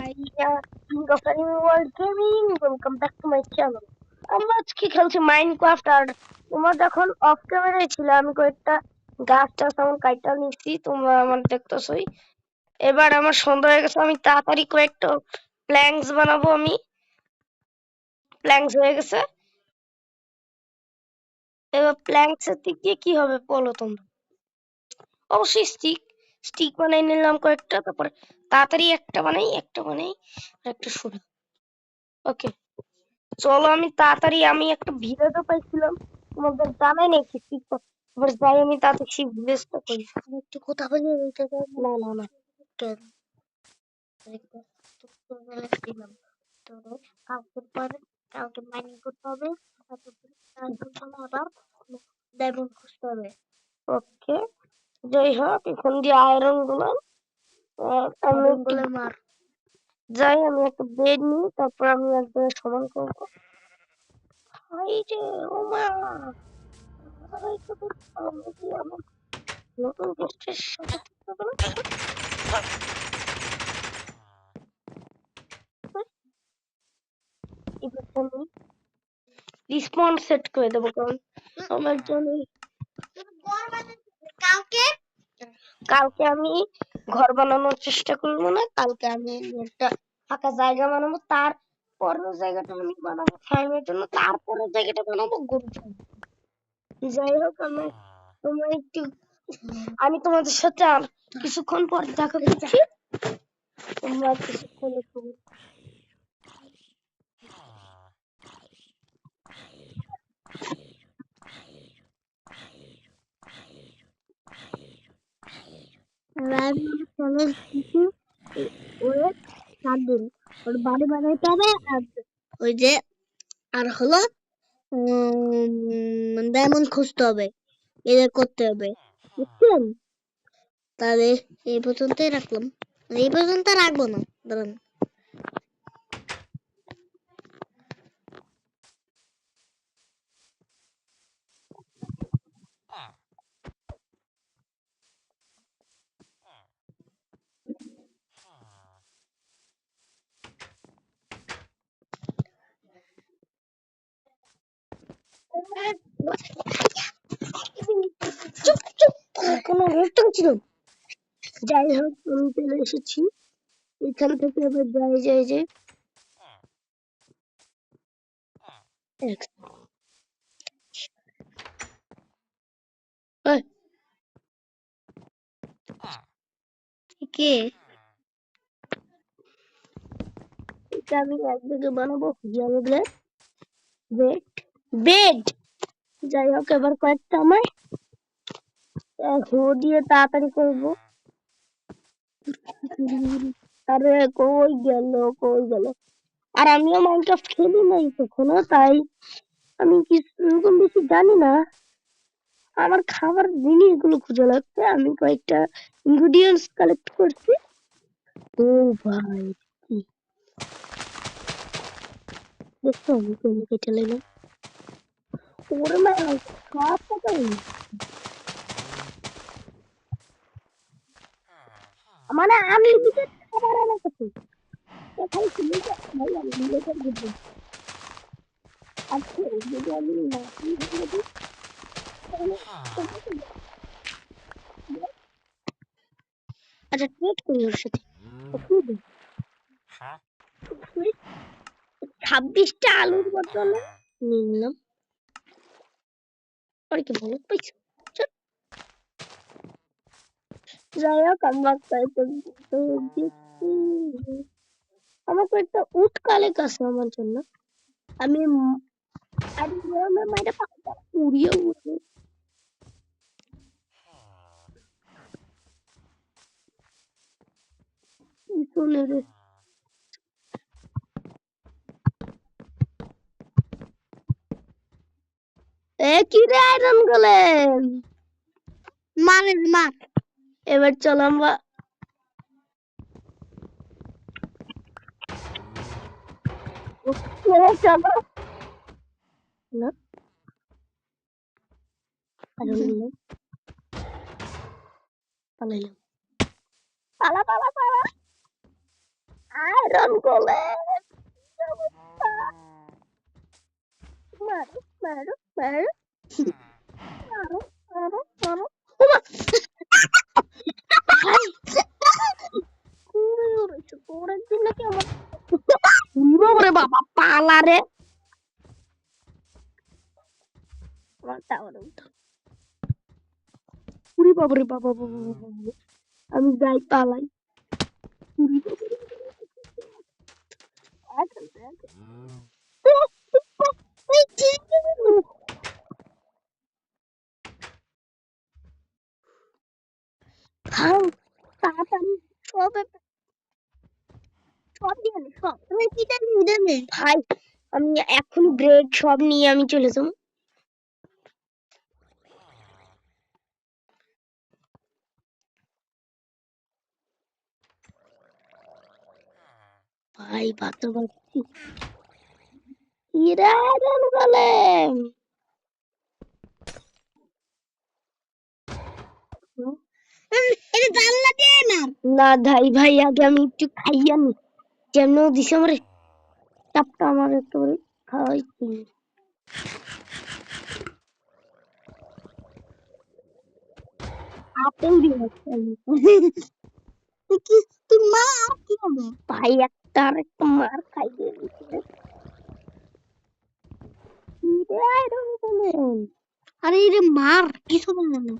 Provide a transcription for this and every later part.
King of Anime World Gaming, welcome back to my channel. আমরা আজকে খেলছি Minecraft. আর তোমরা যখন অফ ক্যামেরায় ছিল আমি কয়েকটা গাছ টাছ আমার কাইটা নিচ্ছি, তোমরা আমার দেখতেছই। এবার আমার সন্ধ্যা হয়ে গেছে, আমি তাড়াতাড়ি কয়েকটা প্ল্যাঙ্কস বানাবো। আমি প্ল্যাঙ্কস হয়ে গেছে, এবার প্ল্যাঙ্কস এর দিক দিয়ে কি হবে বলো তোমরা। অবশ্যই স্টিক স্টিক বানাই নিলাম কয়েকটা, তারপরে তাড়াতাড়ি একটা বানাই আর একটা শুরু। ওকে, চলো আমি তাড়াতাড়ি, আমি একটা ভিডিওতে পাইছিলাম, তোমাদের জানাই নাকি এবার যাই আমি তাড়াতাড়ি সেই ভিলেজটা করি। একটু কথা বলে না না না কেন দিলাম তো কালকে পরে কালকে মাইনিং করতে হবে, ডায়মন্ড খুঁজতে হবে। ওকে, যাই হোক এখন দিয়ে আয়রন গুলো আমি মার যাই, আমি একটা বেড নিই, তারপর আমি একদম সমান করবো। হাই রে ওমা, নতুন পোস্টের সাথে রিসপন্স সেট করে দেবো, কারণ আমার জন্য কালকে কালকে আমি ঘর বানানোর চেষ্টা করবো না, কালকে আমি একটা ফাঁকা জায়গা বানাবো, তার পরের জায়গাটা আমি বানাবো ফার্মের জন্য, তারপরের জায়গাটা বানাবো গরু ফার্ম। যাই হোক তোমরা একটু, আমি তোমাদের সাথে আর কিছুক্ষণ পর দেখা করছি। তোমরা কিছুক্ষণ একটু ওর বাড়ি বানাইতে হবে, আর ওই যে আর হলো ডায়মন্ড খুঁজতে হবে, এটা করতে হবে, বুঝছেন? তাহলে এই পর্যন্তই রাখলাম, এই পর্যন্ত রাখবো না, দাঁড়ান। চুপ চুপ, কোনো অনুষ্ঠান ছিল। যাই হোক আমি চলে এসেছি, এখান থেকে এবার যাই যে কে এটা আমি একদিকে বানাবো ইয়েলো ব্লেড বেড বেড। যাই হোক এবার কয়েকটা আমার হো দিয়ে তাড়াতাড়ি করবো। আরে কই গেল আর আমিও মাইনক্রাফট খেলি নাই কখনো, তাই আমি কিছু বেশি জানি না। আমার খাবার জিনিসগুলো খুঁজে লাগছে, আমি কয়েকটা ইনগ্রিডিয়েন্টস কালেক্ট করছি। ও ভাই, কি দেখছো আমি কেমন কেটে নিলাম। ওরে মা, সব কথা মানে আনলিমিটেড খাবার আমার কাছে, খালি সিলিন্ডার ভাই, আনলিমিটেড বুঝলি। আচ্ছা যদি আমি না ভেঙে দিই তাহলে আচ্ছা ট্রেড করি ওর সাথে। 26টা আলুর বদলে নিয়ে নিলাম। আর কি ভালো পাইছো। যাই হোক আমার কয়েকটা উট কালেক আছে আমার জন্য। আমি মাইটা পাখা উড়িয়ে উড়ে চলে রে। এ কি রে আয়রন গোলেম, মার। এবার চলো আমরা চলো না পালাইলাম, পালা আয়রন গোলেম মারো মারো মারো মারো মারো মারো ওমা ভাই তোরের জন্য কি আমার ওরে বাবা পালা রে আমার টাওয়ারে উঠো উরি বাবা রে বাবা বাবা বাবা, বাবা। আমি যাই পালাই উরি বাবা রে বাবা। ও, এই কি গেলো? ভাই তাড়াতাড়ি সব সব দিয়ে নে, সব তুমি কি জানি ভাই আমি এখন ব্রেড সব নিয়ে আমি চলে যাবো ভাই বাতো বাচ্চি ইরান গোলেম এটা জানলা দিয়ে না না ভাই ভাই আগে আমি একটু খাইয়া নি যেমন দিছে আমার চাপটা আমার একেবারে খাওয়াইছি আপেল দিয়ে খাচ্ছি আমি। কি তুই মা আর কি হবে ভাই একটা আর একটা মার খাইয়ে দিচ্ছে ইরান গোলেম আরে রে মার কিছু বললেন না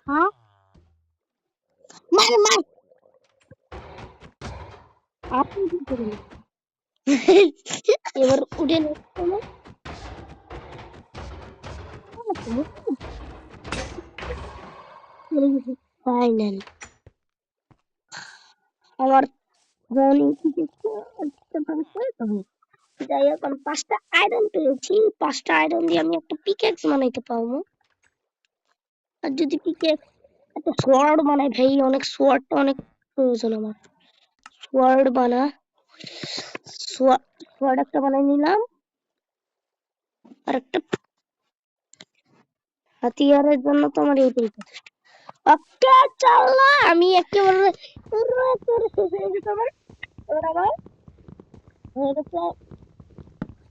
হ্যাঁ মার মার আপনি কি করবেন এবার উঠে ফাইনাল আমার বোন যাই হোক আমি 5টা আয়রন পেয়েছি 5টা আয়রন দিয়ে আমি একটা পিকেক্স বানাইতে পারবো আর যদি পিকেক্স একটা সোয়ার্ড বানাই ভাই অনেক সোয়ার্ডটা অনেক প্রয়োজন আমার সোয়ার্ড বানা সোয়ার্ড একটা বানাই নিলাম আর একটা হাতিয়ারের জন্য তো আমার এইটাই যথেষ্ট ওকে চলো আমি একেবারে পুরো একেবারে শেষ হয়ে গেছে আমার এবার আমার হয়ে গেছে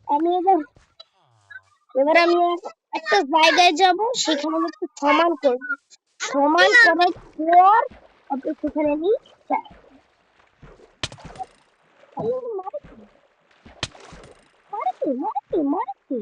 আমি এবার আমি একটা জায়গায় যাব সেখানে আমি একটু সমান করব সমান করার পর তারপর সেখানে আমি মারতে মারতে মারতে মারতে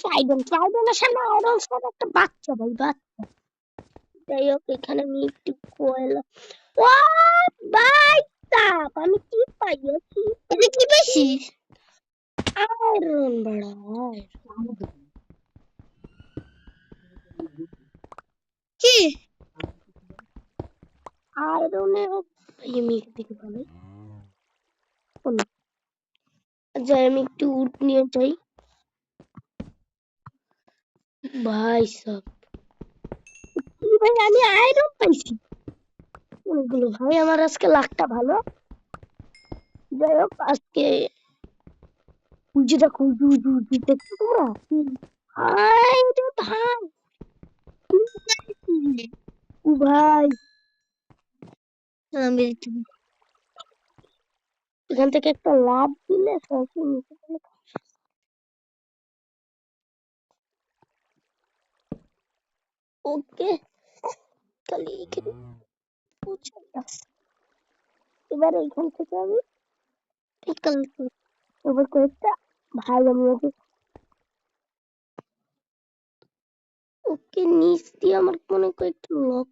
ট্রাইডেনের সামনে আয়রন সব একটা বাচ্চা ভাই বাচ্চা যাই হোক এখানে আমি একটু কয়লা ও ভাই তাপ আমি কি পাইছি এটা কি পাইছিস আয়রন বড় কি আয়রনের আমি দিকে ভালো যাই আমি একটু উট নিয়ে যাই ভাই সব কি ভাই আমি আয়রন পাইছি অনেকগুলো ভাই আমার আজকে লাকটা ভালো যাই হোক আজকে উজিটা খুঁজি উজি উজি দেখছো তোমরা ভাই রে ভাই ও ভাই আমি এখান থেকে একটা লাভ দিলে সরাসরি নিচে চলে ওকে তাহলে এখানে পৌঁছে গেছে। এবার এখান থেকে আমি পিকল এবার কয়েকটা ভাই আমি ওকে ওকে নিচ দিয়ে আমার মনে কয়েকটা লক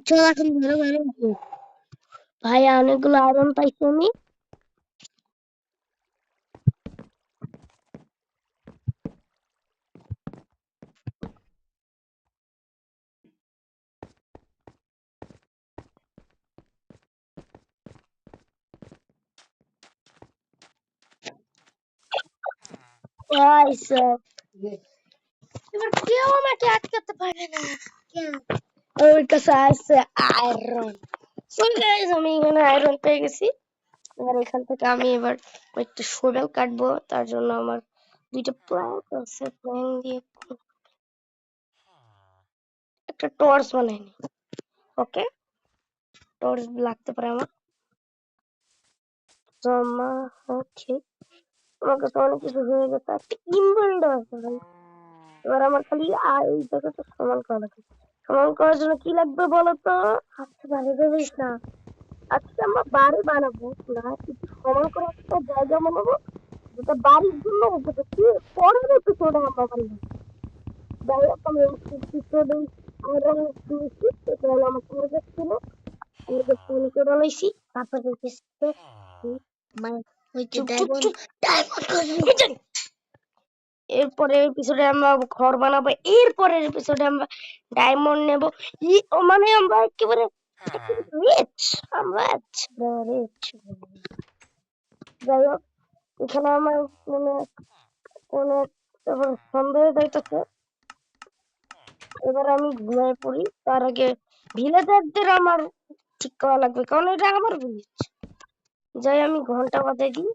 চল এখন ধরো ভাই অনেকগুলো আয়রন পাইছি আমি। এবার কেউ আমাকে আটকাতে পারবে না। ওর কাছে আছে আয়রন। সো গাইস আমি এখানে আয়রন পেয়ে গেছি। এবার এখান থেকে আমি এবার একটা শোভেল কাটবো, তার জন্য আমার দুইটা প্ল্যাঙ্ক আছে, প্ল্যাঙ্ক দিয়ে একটা টর্চ বানাই নি। ওকে, টর্চ লাগতে পারে আমার। জমা ওকে, আমার কাছে অনেক কিছু হয়ে গেছে, একটা ইনভেন্ট আছে ভাই। এবার আমার খালি এই জায়গাটা সমান করা লাগবে। সমান করার জন্য কি লাগবে বলো তো? আচ্ছা বাড়ি দেবিস না, আজকে আমরা বাড়ি বানাবো না, কিছু সমান করে একটা জায়গা বানাবো যেটা বাড়ির জন্য উপযোগী। কি পরের এপিসোডে আমরা বাড়ি বানাবো। যাই হোক আমি এপিসোডে আয়রন নিয়েছি, এটা হলো আমার টার্গেট ছিল। টার্গেট পূরণ করে বানাইছি। তারপরে এপিসোডে এরপরের এপিসোডে আমরা ঘর বানাবো, এরপরের এপিসোডে আমরা ডায়মন্ড নেব। মানে আমরা একেবারে রিচ, আমরা রিচ। যাই হোক এখানে আমার মানে কোনো সন্দেহ যাইতেছে। এবার আমি ঘুমিয়ে পড়ি, তার আগে ভিলেজারদের আমার ঠিক করা লাগবে, কারণ এটা আমার ভিলেজ। যাই আমি ঘন্টা বাজে দিই,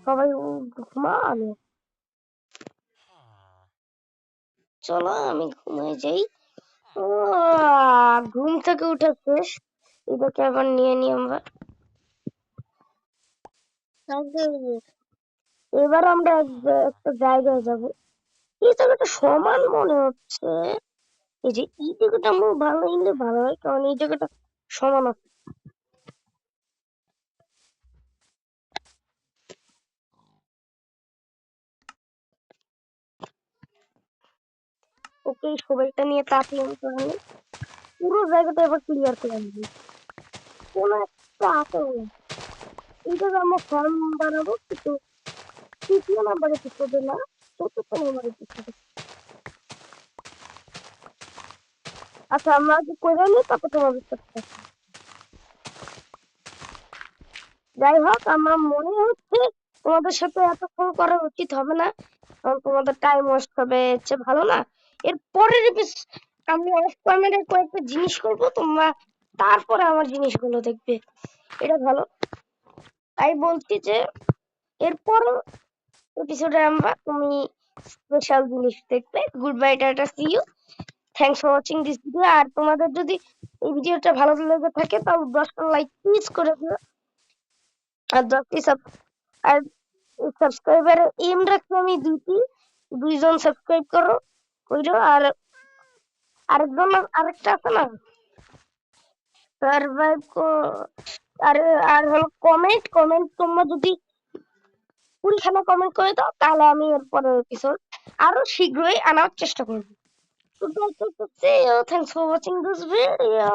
সবাই ঘুমা, আমি চলো আমি ঘুমিয়ে যাই। ঘুম থেকে উঠে শেষ, এটাকে আবার নিয়ে নিই আমরা। এবার আমরা একটা জায়গায় যাব, এই জায়গাটা সমান মনে হচ্ছে। এই যে এই জায়গাটা আমার ভালো নিলে ভালো হয়, কারণ এই জায়গাটা সমান আছে। ওকে, সবাইটা নিয়ে তাড়াতাড়ি আমি করে নিই। পুরো জায়গাটা এবার ক্লিয়ার করে নিই, কোনো একটা আছে না। এই জায়গায় আমরা ফার্ম বানাবো, কিন্তু তৃতীয় নাম্বার এপিসোডে না, চতুর্থ নাম্বার এপিসোডে। আচ্ছা আমরা আগে করে নিই, তারপর তোমাদের সাথে। যাই হোক আমার মনে হচ্ছে তোমাদের সাথে এতক্ষণ করা উচিত হবে না, কারণ তোমাদের টাইম ওয়েস্ট হবে, হচ্ছে ভালো না। এর পরের আমি অফ ক্যামেরায় কয়েকটা জিনিস করবো, তোমরা তারপরে আমার জিনিসগুলো দেখবে, এটা ভালো। তাই বলছি যে এরপর এপিসোডে আমরা তুমি স্পেশাল জিনিস দেখবে। Good bye, tata, see you, thanks for watching this video. আর তোমাদের যদি এই ভিডিওটা ভালো লেগে থাকে তাহলে 10টা লাইক প্লিজ করে দিও, আর 10টি আর সাবস্ক্রাইবারের এম রাখছি আমি দুইজন সাবস্ক্রাইব করো কইরো। আর আরেকজন আরেকটা আছে না, সার্ভাইভ আর আর হলো কমেন্ট কমেন্ট, তোমরা যদি 20খানা কমেন্ট করে দাও তাহলে আমি এর পরের এপিসোড আরো শীঘ্রই আনার চেষ্টা করবো। So guys, that's it. Thanks for watching this video.